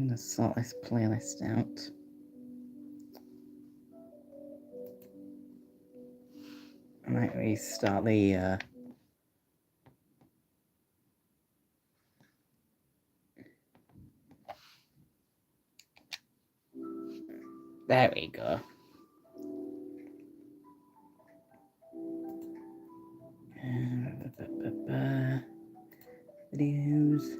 I'm gonna sort this playlist out. I might restart the there we go. Videos.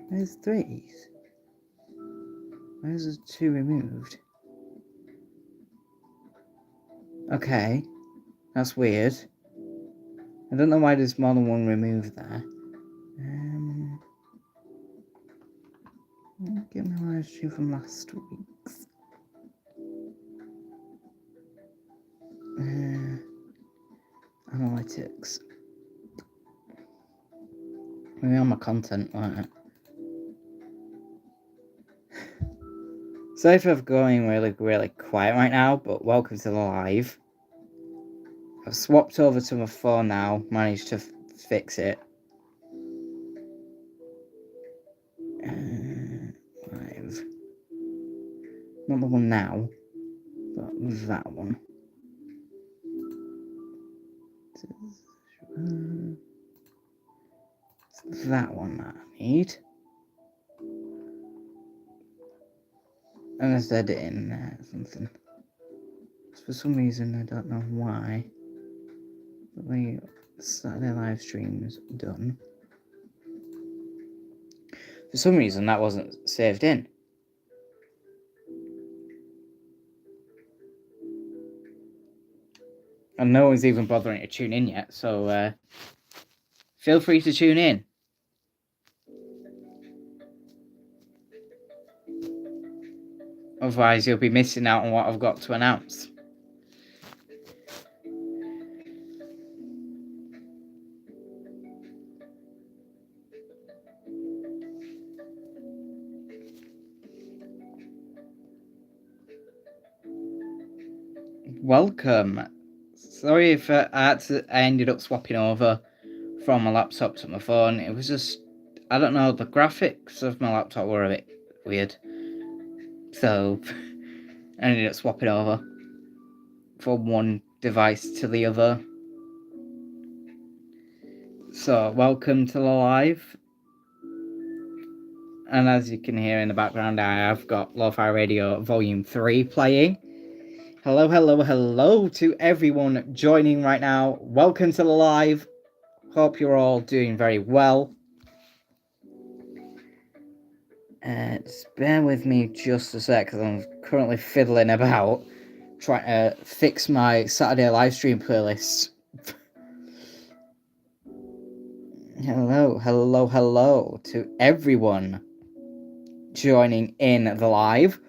There's 3s. Where's the 2 removed? Okay, that's weird. I don't know why there's more than 1 removed there. Get my live stream from last week's. Analytics. Maybe on my content, right? Sorry for going really quiet right now, but welcome to the live. I've swapped over to my phone now, managed to fix it. Live. Not the one now, but that one. It's that one that I need. And there's editing there, something. For some reason, I don't know why. But the Saturday live stream is done. For some reason, that wasn't saved in. And no one's even bothering to tune in yet, so feel free to tune in. Otherwise, you'll be missing out on what I've got to announce. Welcome. Sorry if I ended up swapping over from my laptop to my phone. It was just, I don't know, the graphics of my laptop were a bit weird. So, I ended up swapping over from one device to the other. So, welcome to the live. And as you can hear in the background, I have got Lo-Fi Radio Volume 3 playing. Hello to everyone joining right now. Welcome to the live. Hope you're all doing very well. Just bear with me just a sec, because I'm currently fiddling about trying to fix my Saturday live stream playlist. Hello to everyone joining in the live.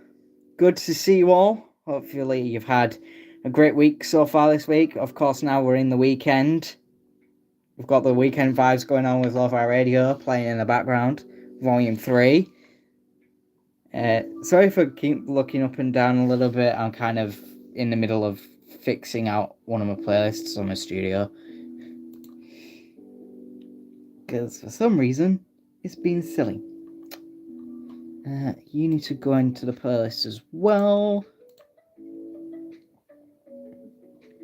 Good to see you all. Hopefully you've had a great week so far this week. Of course, now we're in the weekend. We've got the weekend vibes going on with Lo-Fi Radio playing in the background. Volume 3. Sorry if I keep looking up and down a little bit. I'm kind of in the middle of fixing out one of my playlists on my studio. Because for some reason, it's been silly. You need to go into the playlist as well.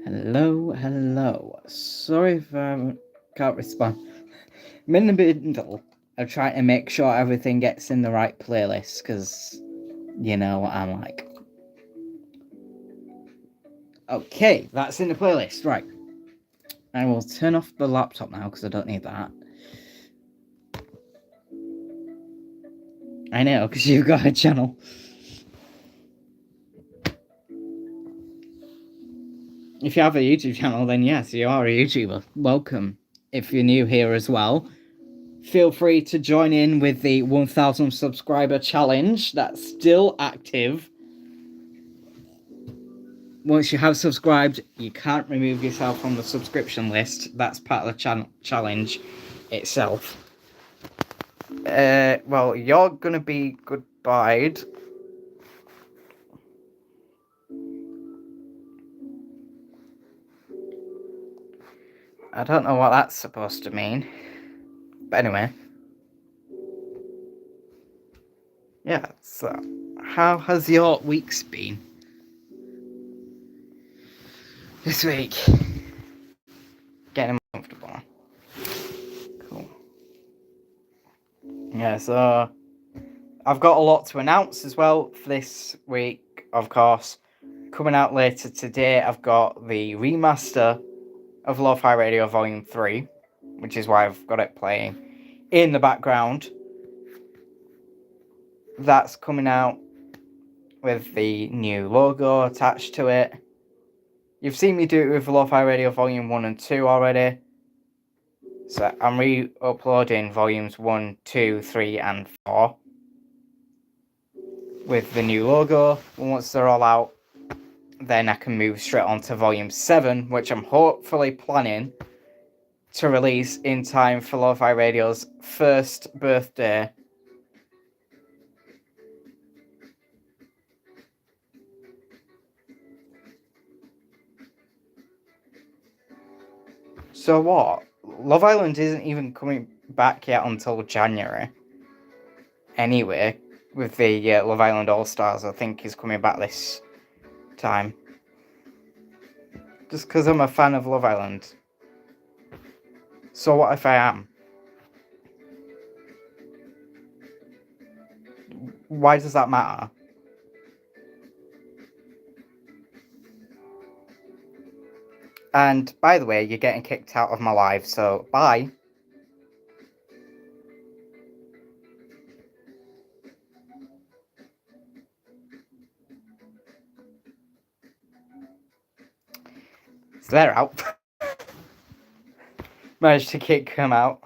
Hello. Sorry if I can't respond. I'm in the middle of trying to make sure everything gets in the right playlist, because you know what I'm like. Okay, that's in the playlist, right. I will turn off the laptop now, because I don't need that. I know, because you've got a channel. If you have a YouTube channel, then yes, you are a YouTuber. Welcome. If you're new here as well, feel free to join in with the 1,000 subscriber challenge. That's still active. Once you have subscribed, you can't remove yourself from the subscription list. That's part of the challenge itself. Well, you're gonna be goodbye. I don't know what that's supposed to mean. But anyway. Yeah, so how has your weeks been? This week? Getting comfortable. Cool. Yeah, so I've got a lot to announce as well for this week, of course. Coming out later today, I've got the remaster of Lo-Fi Radio Volume 3, which is why I've got it playing in the background. That's coming out with the new logo attached to it. You've seen me do it with Lo-Fi Radio Volume 1 and 2 already. So I'm re-uploading Volumes 1, 2, 3 and 4 with the new logo. Once they're all out, then I can move straight on to Volume 7, which I'm hopefully planning to release in time for Lo-Fi Radio's first birthday. So what? Love Island isn't even coming back yet until January. Anyway, with the Love Island All-Stars, I think is coming back this time. Just because I'm a fan of Love Island. So what if I am? Why does that matter? And by the way, you're getting kicked out of my live, so bye. So they're out. Managed to kick him out.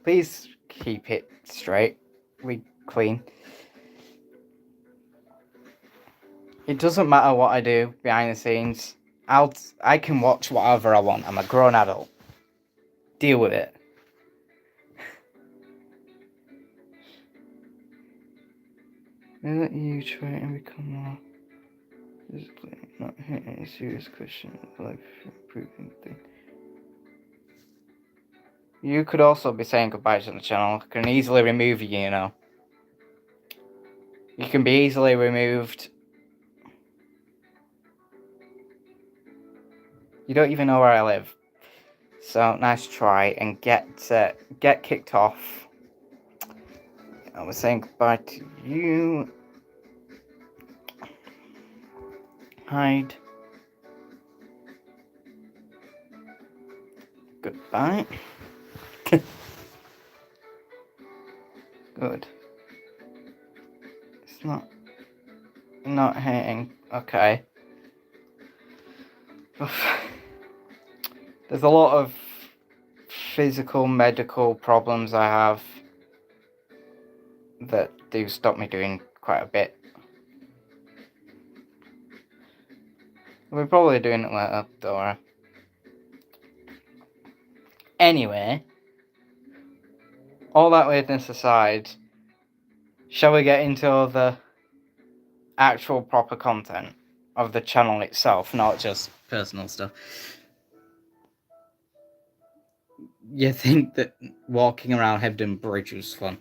Please keep it straight. Clean. It doesn't matter what I do behind the scenes. I can watch whatever I want. I'm a grown adult. Deal with it. Let you try and become more physically not hit any serious question life improving thing. You could also be saying goodbye to the channel. I can easily remove you, you know. You can be easily removed. You don't even know where I live. So, nice try and get kicked off. I was saying goodbye to you. Hide. Goodbye. Good. It's not hitting. Okay. There's a lot of physical, medical problems I have that do stop me doing quite a bit. We're probably doing it later, Dora. Anyway, all that weirdness aside, shall we get into the actual proper content of the channel itself, not just personal stuff? You think that walking around Hebden Bridge was fun?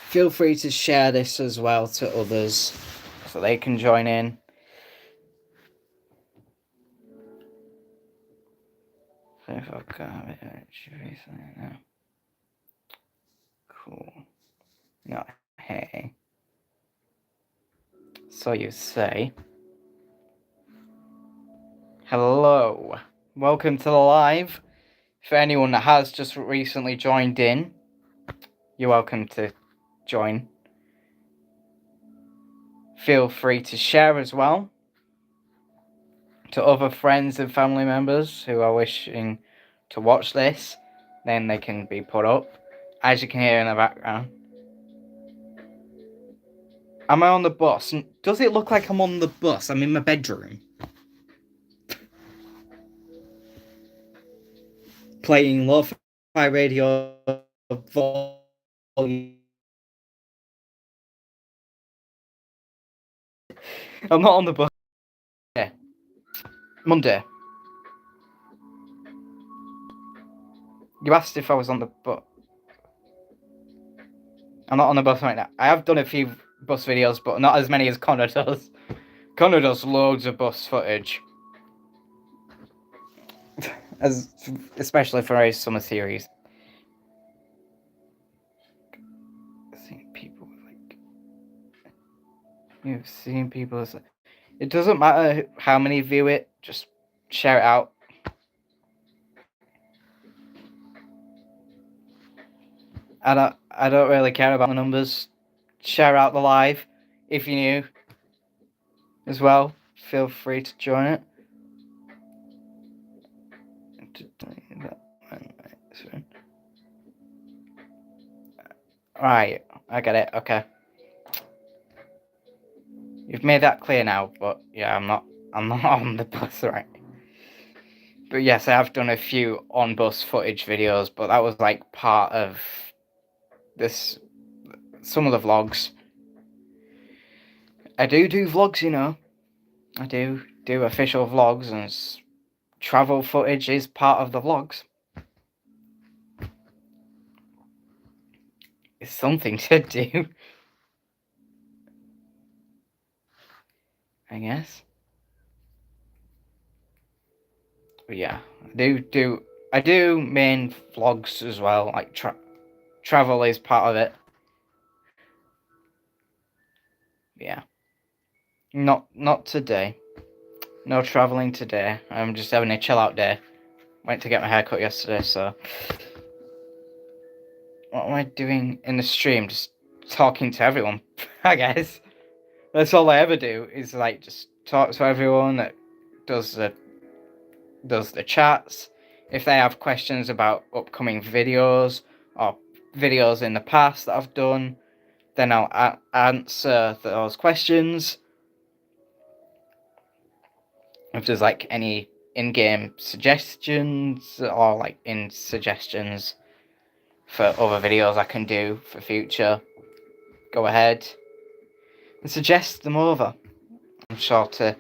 Feel free to share this as well to others so they can join in. So if I can have it actually now. Cool. Not hey. So you say. Hello. Welcome to the live. For anyone that has just recently joined in, you're welcome to join. Feel free to share as well to other friends and family members who are wishing to watch this. Then they can be put up. As you can hear in the background. Am I on the bus? Does it look like I'm on the bus? I'm in my bedroom. Playing Lo-Fi Radio Volume. I'm not on the bus. Monday. You asked if I was on the bus. I'm not on the bus right now. I have done a few bus videos, but not as many as Connor does. Connor does loads of bus footage. Especially for his summer series. You've seen people. It doesn't matter how many view it, just share it out. I don't really care about the numbers. Share out the live if you're new as well. Feel free to join it. Right, I get it. Okay, you've made that clear now. But yeah, I'm not on the bus, right? But yes, I have done a few on bus footage videos, but that was like part of this. Some of the vlogs. I do vlogs, you know. I do official vlogs, and travel footage is part of the vlogs. It's something to do, I guess. But yeah, I do main vlogs as well. Like travel is part of it. Yeah. Not today. No traveling today. I'm just having a chill out day. Went to get my hair cut yesterday, so what am I doing in the stream? Just talking to everyone, I guess. That's all I ever do, is like just talk to everyone that does the chats. If they have questions about upcoming videos or videos in the past that I've done, then I'll answer those questions. If there's like any in-game suggestions or like suggestions for other videos I can do for future, go ahead and suggest them over. I'm sure to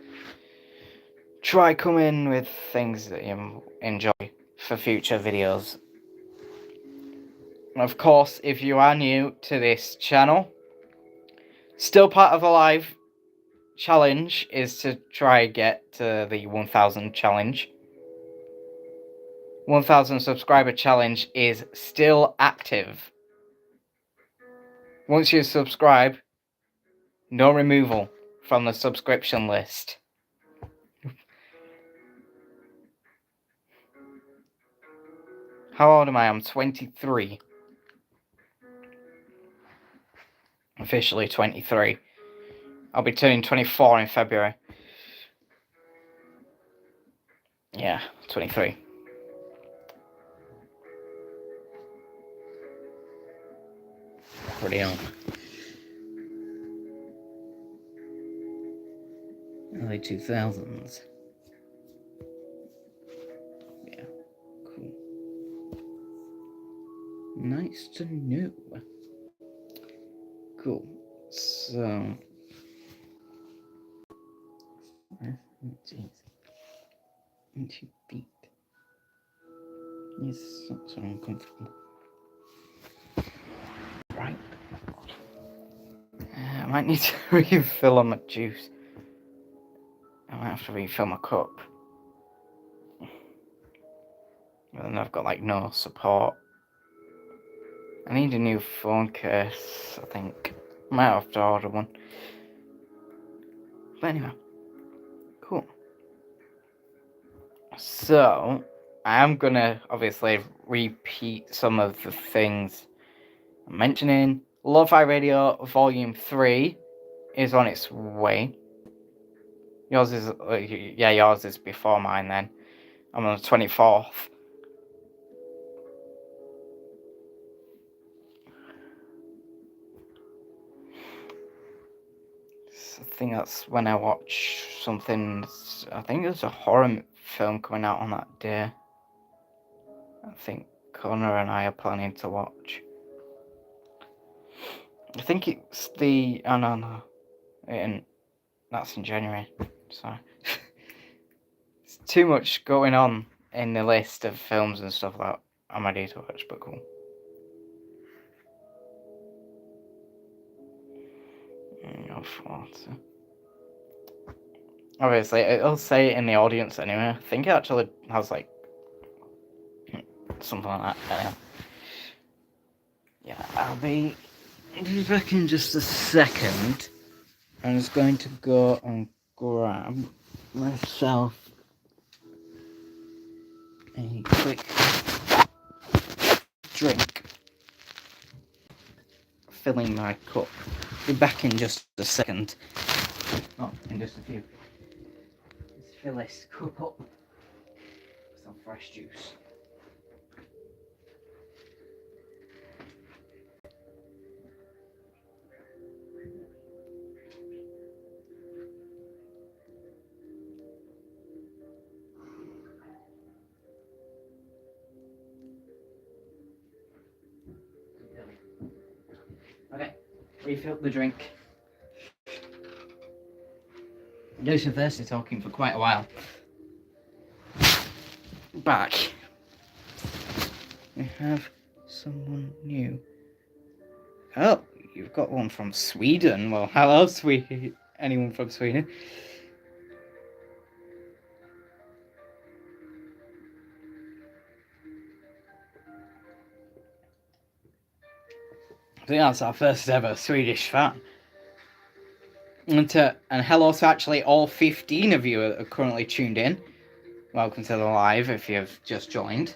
try come in with things that you enjoy for future videos. And of course, if you are new to this channel, still part of the live challenge is to try get to the 1000 challenge. 1000 subscriber challenge is still active. Once you subscribe, no removal from the subscription list. How old am I? I'm 23. Officially 23. I'll be turning 24 in February. Yeah, 23. Pretty young. Early 2000s. Yeah, cool. Nice to know. Cool. So... Jeez. Into feet. These socks are uncomfortable. Right. I might need to refill on my juice. I might have to refill my cup. And then I've got like no support. I need a new phone case, I think. Might have to order one. But anyway. Cool. So, I am gonna obviously repeat some of the things I'm mentioning. Lo-Fi Radio Volume 3 is on its way. Yours is before mine then. I'm on the 24th. I think that's when I watch something. I think there's a horror film coming out on that day. I think Connor and I are planning to watch. I think it's the... Oh, no. That's in January. Sorry. too much going on in the list of films and stuff that I'm ready to watch, but cool. Obviously, it'll say it in the audience anyway. I think it actually has like something like that. Anyway. Yeah, I'll be back in just a second. I'm just going to go and grab myself a quick drink, filling my cup. Be back in just a second. Oh, in just a few. Let's fill this cup up with some fresh juice. Okay, refilled the drink. Lucy and Thirsty talking for quite a while. Back. We have someone new. Oh, you've got one from Sweden. Well, hello, anyone from Sweden? I think that's our first ever Swedish fan. And hello to actually all 15 of you are currently tuned in. Welcome to the live if you've just joined.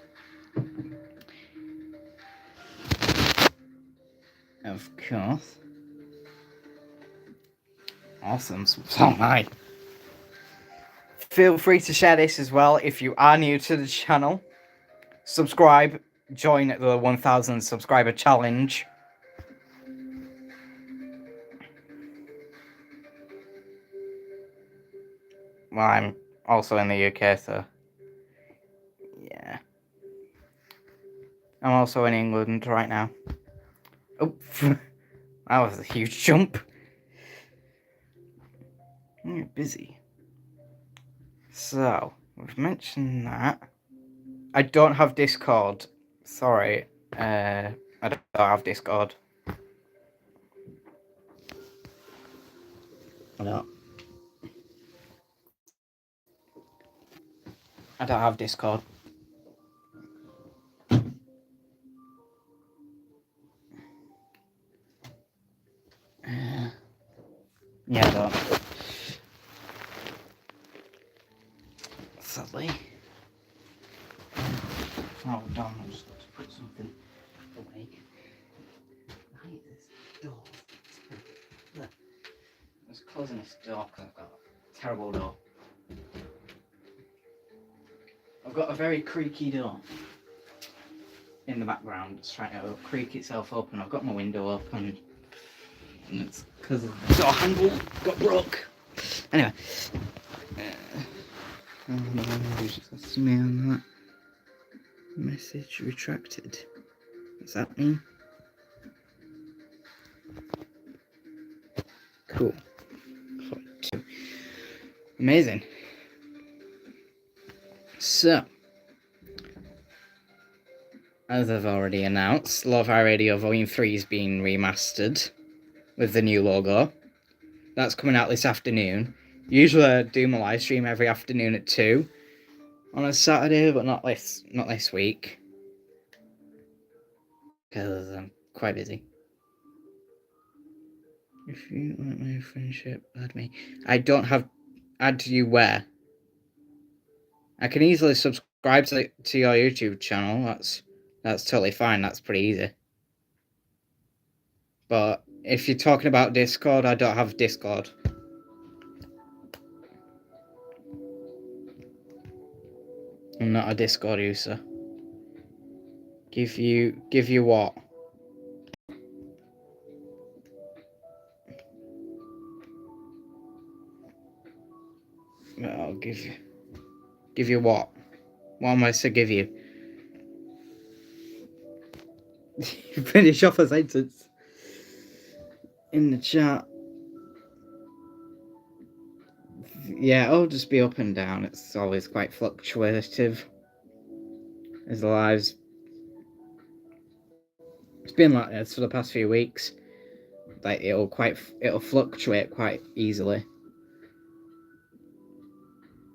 Of course. Awesome. So am I. Feel free to share this as well if you are new to the channel. Subscribe. Join the 1000 subscriber challenge. Well, I'm also in the UK, so yeah. I'm also in England right now. Oh, that was a huge jump. You're busy. So, we've mentioned that. I don't have Discord. Sorry. I don't have Discord. I don't have Discord. Yeah, I don't. Sadly. Oh, damn, I just got to put something away. I hate this door. Look. I was closing this door because I've got a terrible door. I've got a very creaky door in the background. It's trying to creak itself open. I've got my window open. And it's because the door handle got broke. Anyway. Me on that. Message retracted. What's that mean? Cool. Amazing. So, as I've already announced, Lo-Fi Radio Volume 3 is being remastered with the new logo. That's coming out this afternoon. Usually I do my live stream every afternoon at 2 on a Saturday, but not this week. Because I'm quite busy. If you want my friendship, add me. I don't have... Add you where? I can easily subscribe to your YouTube channel. That's totally fine. That's pretty easy. But if you're talking about Discord, I don't have Discord. I'm not a Discord user. Give you what? I'll give you what? What am I to give you? Finish off a sentence in the chat. Yeah, it'll just be up and down. It's always quite fluctuative. As the lives, it's been like this for the past few weeks. Like it'll fluctuate quite easily.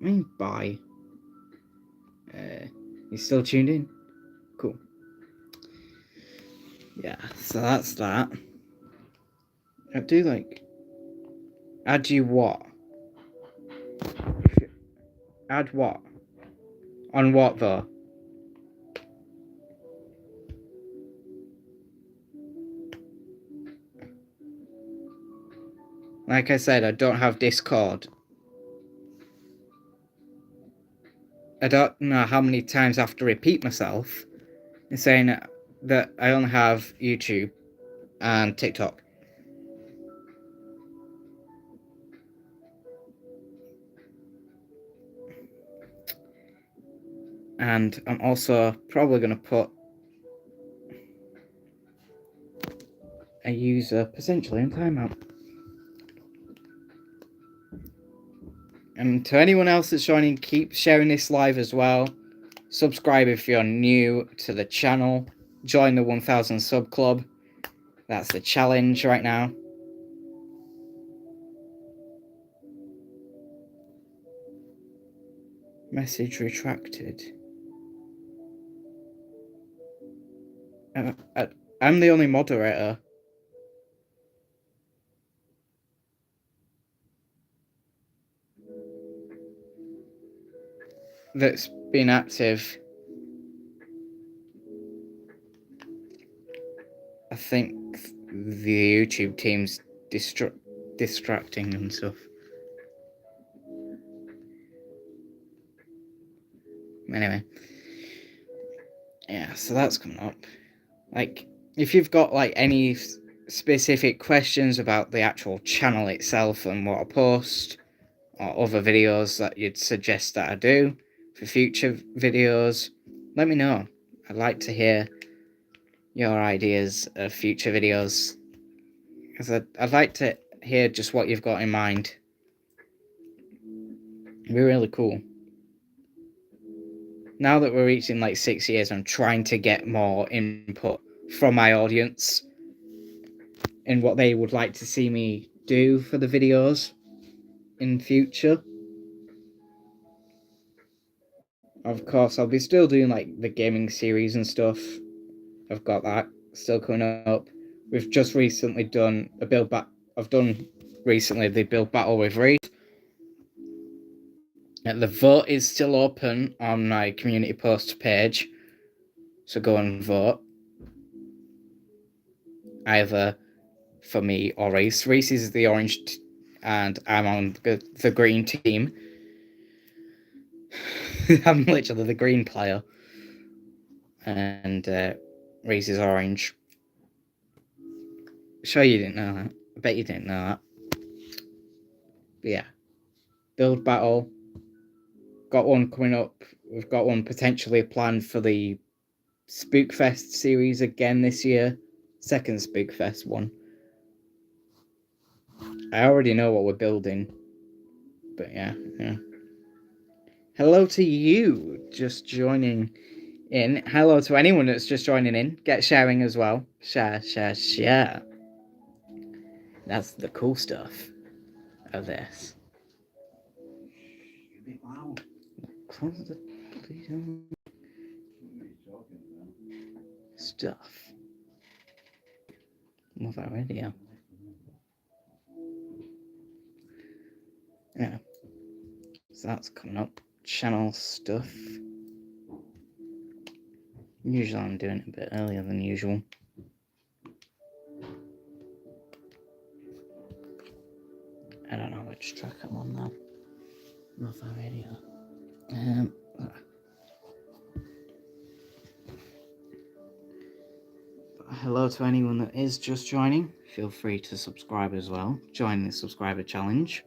I mean, bye. You still tuned in? Cool. Yeah, so that's that. I do like. Add you what? Add what? On what though? Like I said, I don't have Discord. I don't know how many times I have to repeat myself in saying that I only have YouTube and TikTok. And I'm also probably going to put a user potentially in timeout. And to anyone else that's joining, keep sharing this live as well. Subscribe if you're new to the channel. Join the 1000 sub club. That's the challenge right now. Message retracted. I'm the only moderator. That's been active. I think the YouTube team's distracting and stuff. Anyway. Yeah, so that's coming up. Like, if you've got like any specific questions about the actual channel itself and what I post, or other videos that you'd suggest that I do for future videos, let me know. I'd like to hear your ideas of future videos, because I'd like to hear just what you've got in mind. It'd be really cool. Now that we're reaching like 6 years, I'm trying to get more input from my audience and what they would like to see me do for the videos in future. Of course, I'll be still doing like the gaming series and stuff. I've got that still coming up. We've just recently done a build back. I've done recently the build battle with Reed. The vote is still open on my community post page, so go and vote. Either for me or Reese. Reese is the orange, and I'm on the green team. I'm literally the green player, and Reese is orange. Sure, you didn't know that. I bet you didn't know that. But yeah, build battle. Got one coming up. We've got one potentially planned for the Spookfest series again this year. Second Spookfest one. I already know what we're building. But yeah. Hello to you just joining in. Hello to anyone that's just joining in. Get sharing as well. Share. That's the cool stuff of this. Close the stuff. Love that radio. Yeah. So that's coming up. Channel stuff. Usually I'm doing it a bit earlier than usual. I don't know which track I'm on now. Love that radio. Hello to anyone that is just joining. Feel free to subscribe as well. Join the subscriber challenge.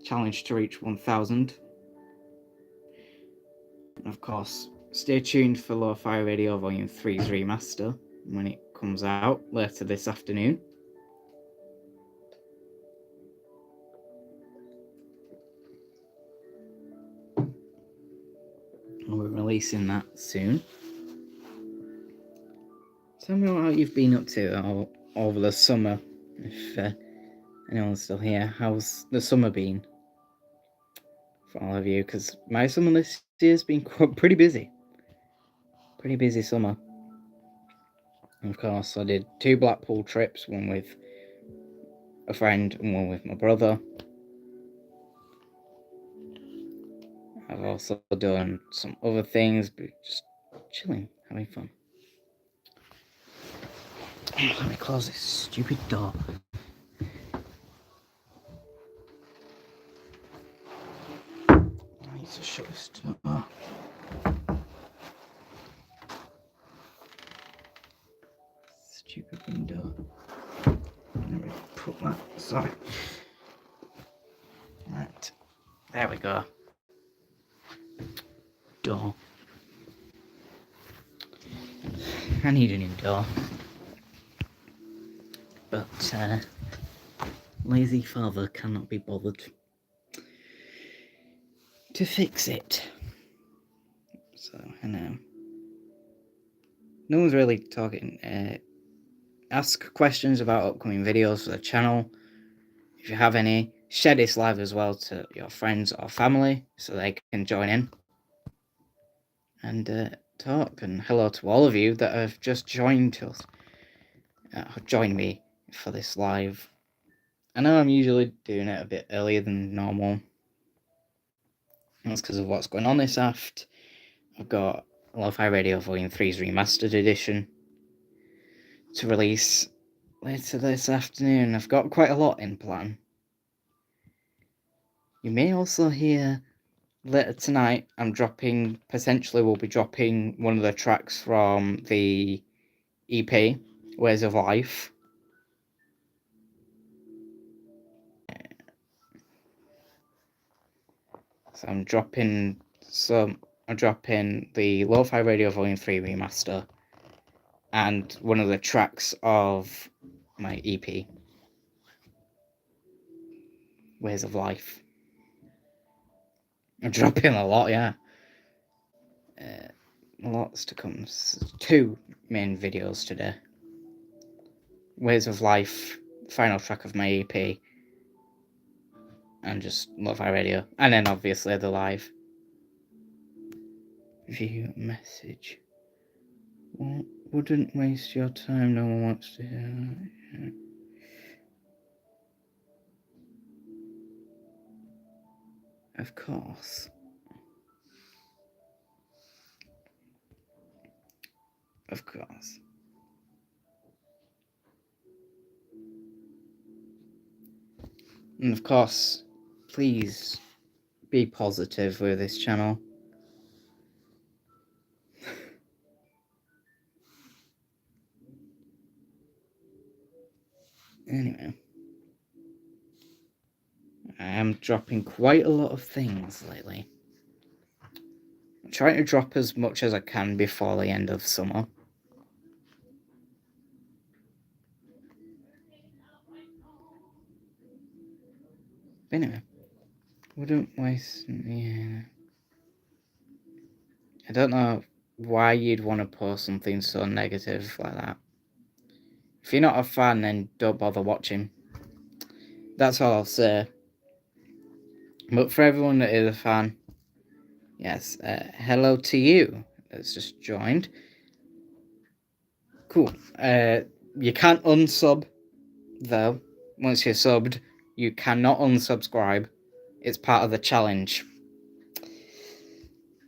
Challenge to reach 1000. And of course, stay tuned for Lo-Fi Radio Volume 3's remaster when it comes out later this afternoon. releasing that soon. Tell me what you've been up to over the summer, if anyone's still here. How's the summer been for all of you? Because my summer this year's been pretty busy. Pretty busy summer. Of course, I did 2 Blackpool trips, one with a friend and one with my brother. I've also done some other things, but just chilling, having fun. Let me close this stupid door. I need to shut this door. Stupid window. Let me put that aside. Right. There we go. Door. I need a new door. But lazy father cannot be bothered to fix it. So, I know. No one's really talking. Ask questions about upcoming videos for the channel. If you have any, share this live as well to your friends or family so they can join in and talk. And hello to all of you that have just joined us, joined me for this live. I know I'm usually doing it a bit earlier than normal. That's because of what's going on this aft. I've got Lo-Fi Radio Volume 3's Remastered Edition to release later this afternoon. I've got quite a lot in plan. You may also hear later tonight, potentially we'll be dropping one of the tracks from the EP, Ways of Life. So I'm dropping the Lo-Fi Radio Volume 3 Remaster and one of the tracks of my EP, Ways of Life. I'm dropping a lot, yeah. Lots to come. 2 main videos today. Ways of Life, final track of my EP, and just Lo-Fi Radio. And then obviously the live. View message. Wouldn't waste your time, no one wants to hear that. Of course. Of course. And of course, please be positive with this channel. Anyway. I am dropping quite a lot of things lately. I'm trying to drop as much as I can before the end of summer. But anyway, wouldn't waste. Yeah. I don't know why you'd want to post something so negative like that. If you're not a fan, then don't bother watching. That's all I'll say. But for everyone that is a fan, yes, hello to you that's just joined. Cool. You can't unsub, though. Once you're subbed, you cannot unsubscribe. It's part of the challenge.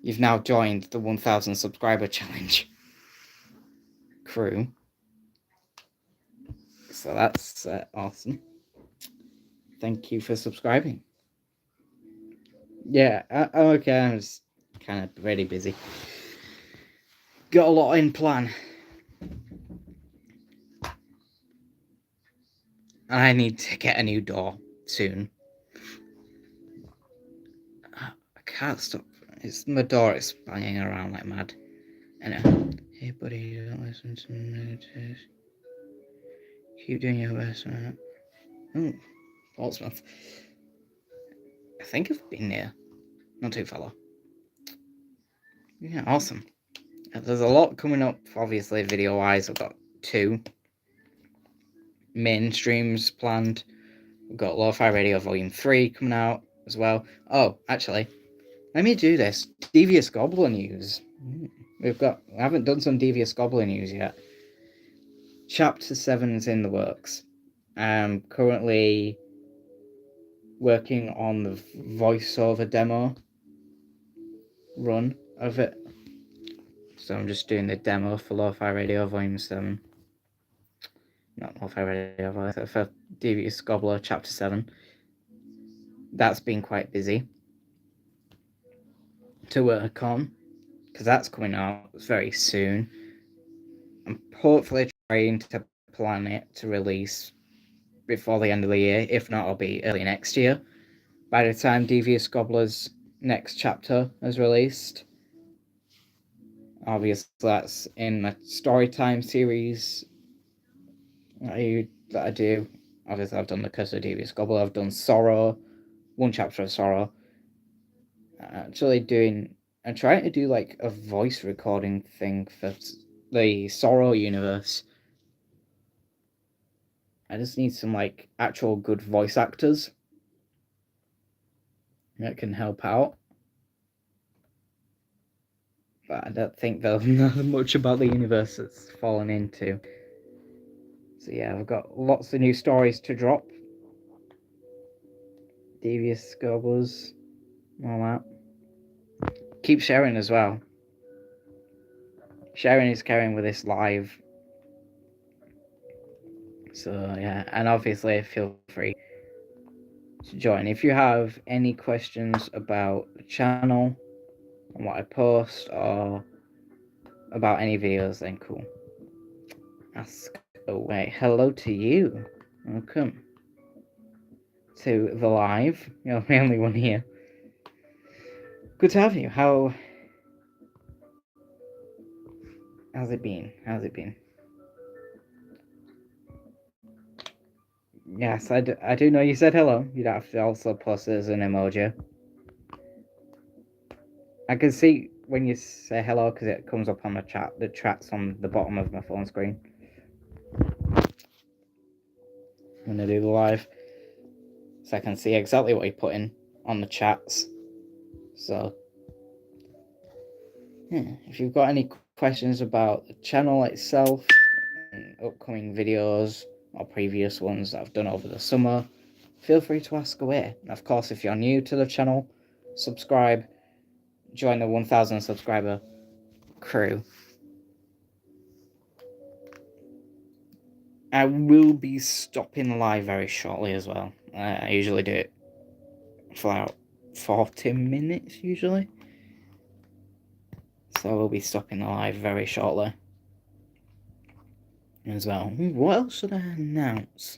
You've now joined the 1,000 subscriber challenge crew. So that's awesome. Thank you for subscribing. Yeah, I'm okay. I'm just kind of really busy. Got a lot in plan. I need to get a new door soon. I can't stop. My door is banging around like mad. Anyway. Hey buddy, don't listen to me. Keep doing your best, man. Oh, Portsmouth. I think I've been there. Not too far. Yeah, awesome. There's a lot coming up, obviously, video-wise. I've got 2 main streams planned. We've got Lo-Fi Radio Volume 3 coming out as well. Oh, actually, let me do this. Devious Gobbler news. We haven't done some Devious Gobbler news yet. Chapter 7 is in the works. I'm currently working on the voiceover demo run of it. So I'm just doing the demo for Lo-Fi Radio Volume 7. Not Lo-Fi Radio, for Devious Gobbler Chapter 7. That's been quite busy to work on, because that's coming out very soon. I'm hopefully trying to plan it to release before the end of the year. If not, it'll be early next year. By the time Devious Gobbler's next chapter is released. Obviously, that's in my Storytime series that I do. Obviously, I've done the Curse of Devious Gobbler. I've done Sorrow, 1 chapter of Sorrow. I'm trying to do like a voice recording thing for the Sorrow universe. I just need some like actual good voice actors that can help out. But I don't think they'll know much about the universe it's fallen into. So yeah, I've got lots of new stories to drop. Devious Gobblers, all that. Keep sharing as well. Sharing is carrying with this live. So yeah, and obviously feel free to join. If you have any questions about the channel and what I post or about any videos, then cool. Ask away. Hello to you. Welcome to the live. You're the only one here. Good to have you. How's it been? Yes, I do know you said hello. You'd have to also post it as an emoji. I can see when you say hello because it comes up on the chat. The chat's on the bottom of my phone screen when I do the live. So I can see exactly what you put in on the chats. So, yeah, if you've got any questions about the channel itself, and upcoming videos, or previous ones that I've done over the summer, feel free to ask away. And of course, if you're new to the channel, subscribe, join the 1,000 subscriber crew. I will be stopping live very shortly as well. I usually do it for about 40 minutes, usually. So we'll be stopping the live very shortly as well. What else should I announce?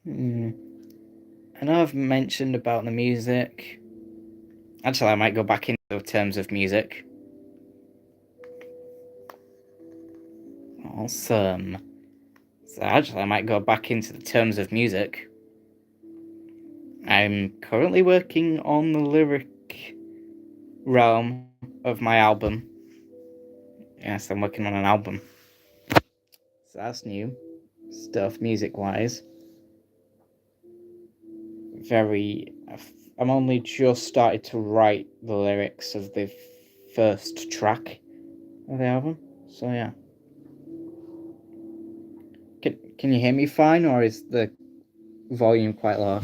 I know I've mentioned about the music. Actually, I might go back into terms of music. Awesome. So actually, I might go back into the terms of music. I'm currently working on the lyric realm of my album. Yes, I'm working on an album. So that's new stuff, music-wise. I'm only just started to write the lyrics of the first track of the album. So yeah. Can you hear me fine, or is the volume quite low?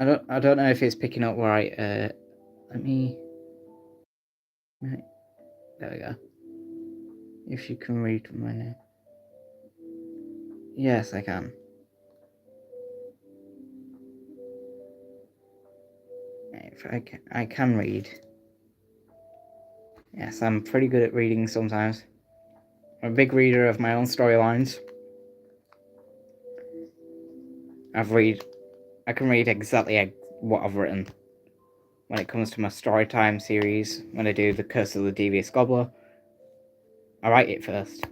I don't know if it's picking up right. Let me. Right, there we go. If you can read my. Yes, I can. If I can read. Yes, I'm pretty good at reading sometimes. I'm a big reader of my own storylines. I can read exactly what I've written. When it comes to my Storytime series, when I do the Curse of the Devious Gobbler, I write it first.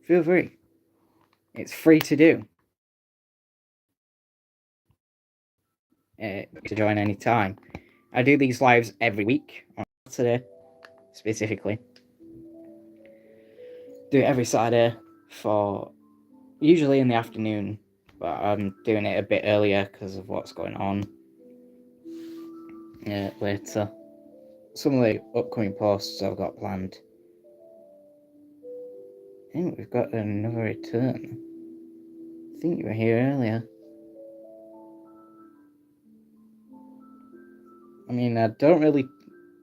Feel free. It's free to do. To join anytime. I do these lives every week on Saturday, specifically. Do it every Saturday for usually in the afternoon, but I'm doing it a bit earlier because of what's going on later. Some of the upcoming posts I've got planned. I think we've got another return. I think you were here earlier. I mean, I don't really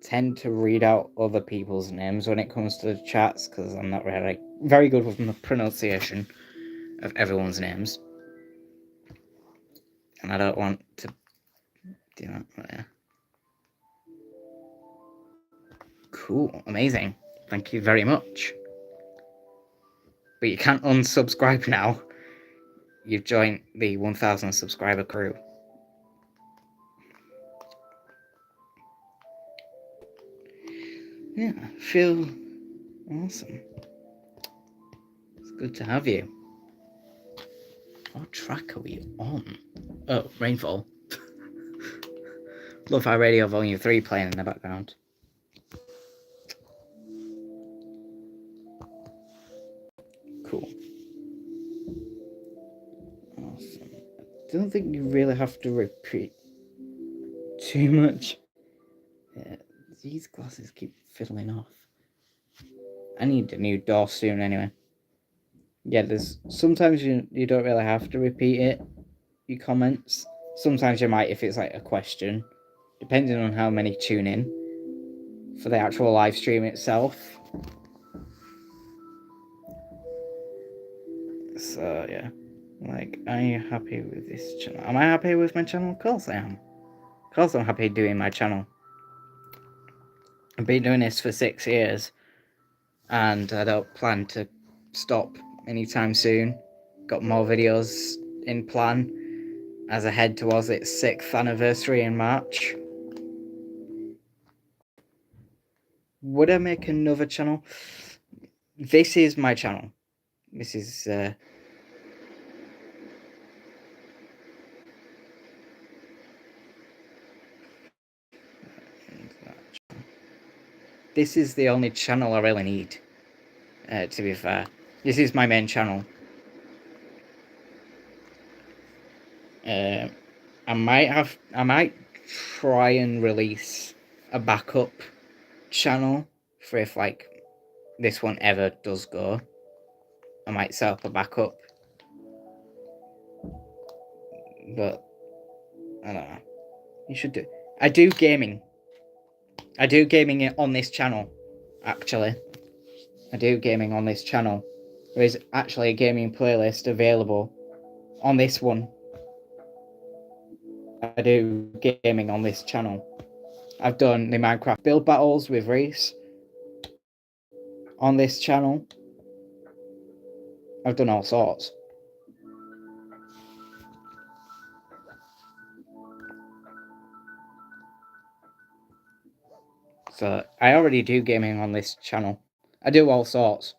tend to read out other people's names when it comes to the chats because I'm not really very good with the pronunciation of everyone's names. And I don't want to do that. Yeah. Cool, amazing. Thank you very much. But you can't unsubscribe now. You've joined the 1,000 subscriber crew. Yeah, I feel awesome. It's good to have you. What track are we on? Oh, Rainfall. Lo-Fi Radio Volume 3 playing in the background. Cool. Awesome. I don't think you really have to repeat too much. Yeah, these glasses keep fiddling off. I need a new door soon anyway. Yeah, there's sometimes you don't really have to repeat it, your comments. Sometimes you might if it's like a question, depending on how many tune in for the actual live stream itself. So yeah, like, are you happy with this channel? Am I happy with my channel? Of course I am. Of course I'm happy doing my channel. I've been doing this for 6 years, and I don't plan to stop anytime soon. Got more videos in plan as I head towards its 6th anniversary in March. Would I make another channel? This is my channel. This is this is the only channel I really need, to be fair. This is my main channel. I might try and release a backup channel for if like this one ever does go. I might set up a backup, but I don't know. You should do. I do gaming. I do gaming on this channel, actually. I do gaming on this channel. There is actually a gaming playlist available on this one. I do gaming on this channel. I've done the Minecraft build battles with Reese on this channel. I've done all sorts. So I already do gaming on this channel. I do all sorts.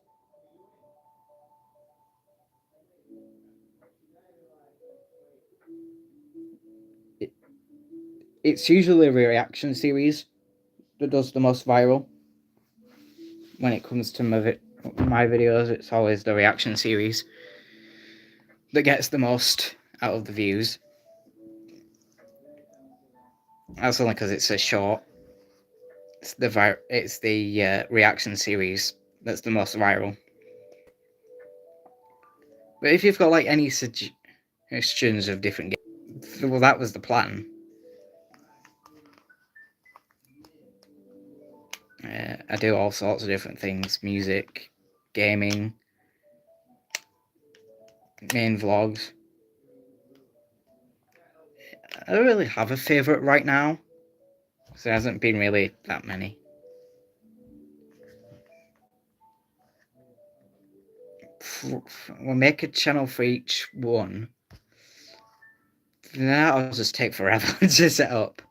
It's usually a reaction series that does the most viral. When it comes to my videos, it's always the reaction series that gets the most out of the views. That's only because it's a short. It's the reaction series that's the most viral. But if you've got like any suggestions of different games, well, that was the plan. I do all sorts of different things: music, gaming, main vlogs. I don't really have a favourite right now, because there hasn't been really that many. We'll make a channel for each one. That'll just take forever to set up.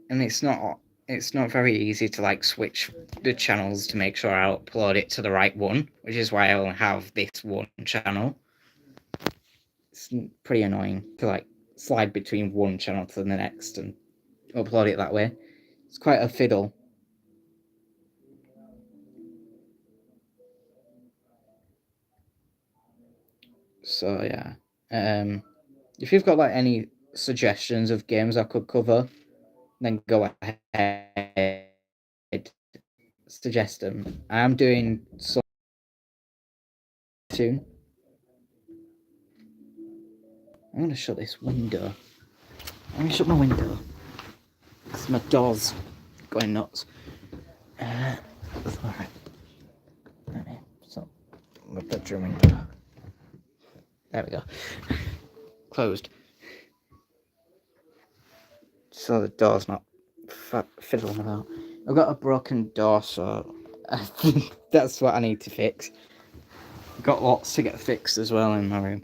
And it's not it's not very easy to like switch the channels to make sure I upload it to the right one, which is why I only have this one channel. It's pretty annoying to like slide between one channel to the next and upload it that way. It's quite a fiddle. So yeah, if you've got like any suggestions of games I could cover, then go ahead, suggest them. I am doing some soon. I'm gonna shut this window. I'm gonna shut my window. Because my door's going nuts. Alright. So, my bedroom window. There we go. Closed. So the door's not fiddling about. I've got a broken door, so I think that's what I need to fix. Got lots to get fixed as well in my room.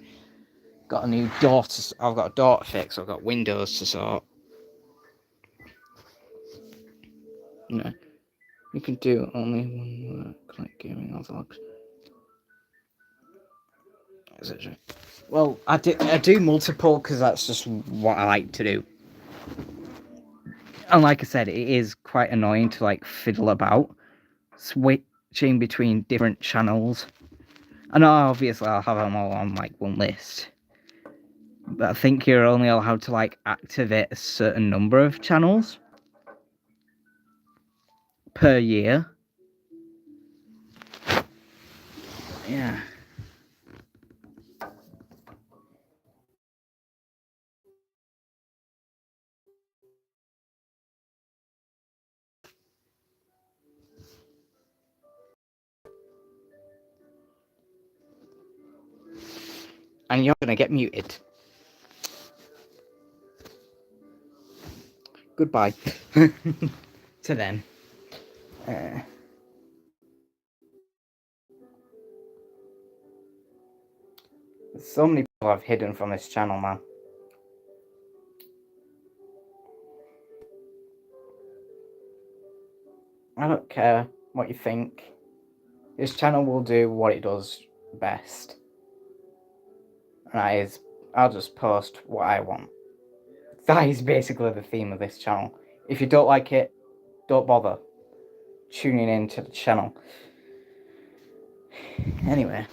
Got a new door I've got a door to fix. I've got windows to sort. You know, you can do only one work, like gaming or vlogs. Is it true? Well, I do multiple because that's just what I like to do. And like I said, it is quite annoying to like fiddle about, switching between different channels. I know obviously I'll have them all on like one list, but I think you're only allowed to like activate a certain number of channels per year. Yeah. And you're gonna get muted. Goodbye. To them. So many people I've hidden from this channel, man. I don't care what you think. This channel will do what it does best. And that is, I'll just post what I want. That is basically the theme of this channel. If you don't like it, don't bother tuning in to the channel. Anyway,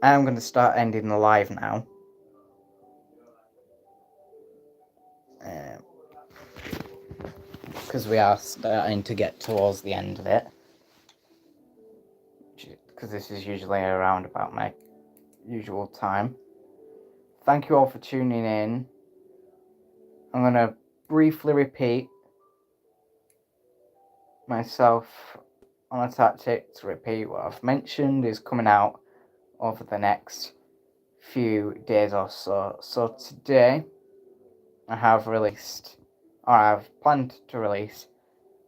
I'm going to start ending the live now. Because we are starting to get towards the end of it. Because this is usually around about my usual time. Thank you all for tuning in. I'm going to briefly repeat myself on a tactic to repeat what I've mentioned is coming out over the next few days or so. So today I have released, or I've planned to release,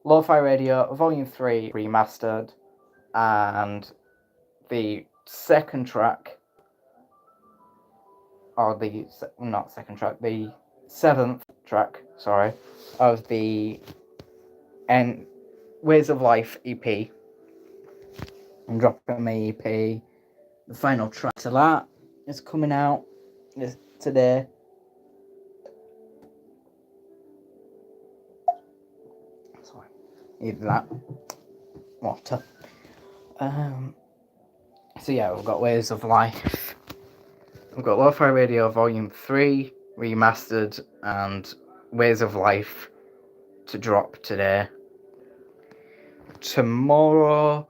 Lo-Fi Radio Volume 3 Remastered, and the second track, or the, not second track, the 7th track, sorry, of the Ways of Life EP. I'm dropping my EP. The final track to that is coming out today. Sorry, need that water. So yeah, we've got Ways of Life. We've got Lo-Fi Radio Volume 3 Remastered and Ways of Life to drop today. Tomorrow,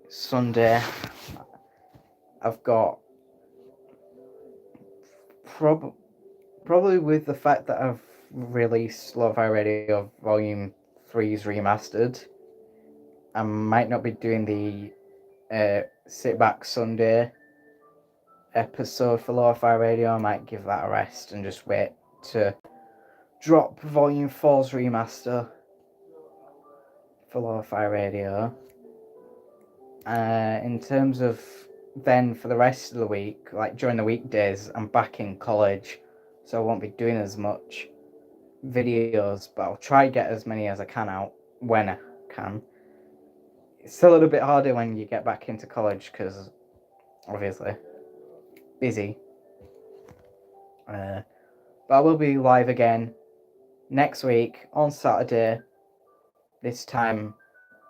Sunday, I've got probably with the fact that I've released Lo-Fi Radio Volume 3's Remastered, I might not be doing the Sit Back Sunday episode for Lo-Fi Radio. I might give that a rest and just wait to drop Volume 4's remaster for Lo-Fi Radio. In terms of then for the rest of the week, like during the weekdays, I'm back in college, so I won't be doing as much. videos, but I'll try to get as many as I can out when I can. It's still a little bit harder when you get back into college because obviously busy. But I will be live again next week on Saturday. This time,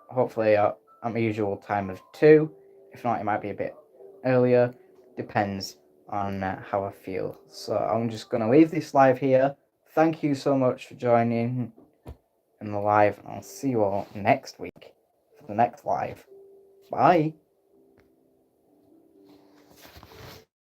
hopefully, at my usual time of 2. If not, it might be a bit earlier. Depends on how I feel. So I'm just going to leave this live here. Thank you so much for joining in the live, and I'll see you all next week for the next live. Bye.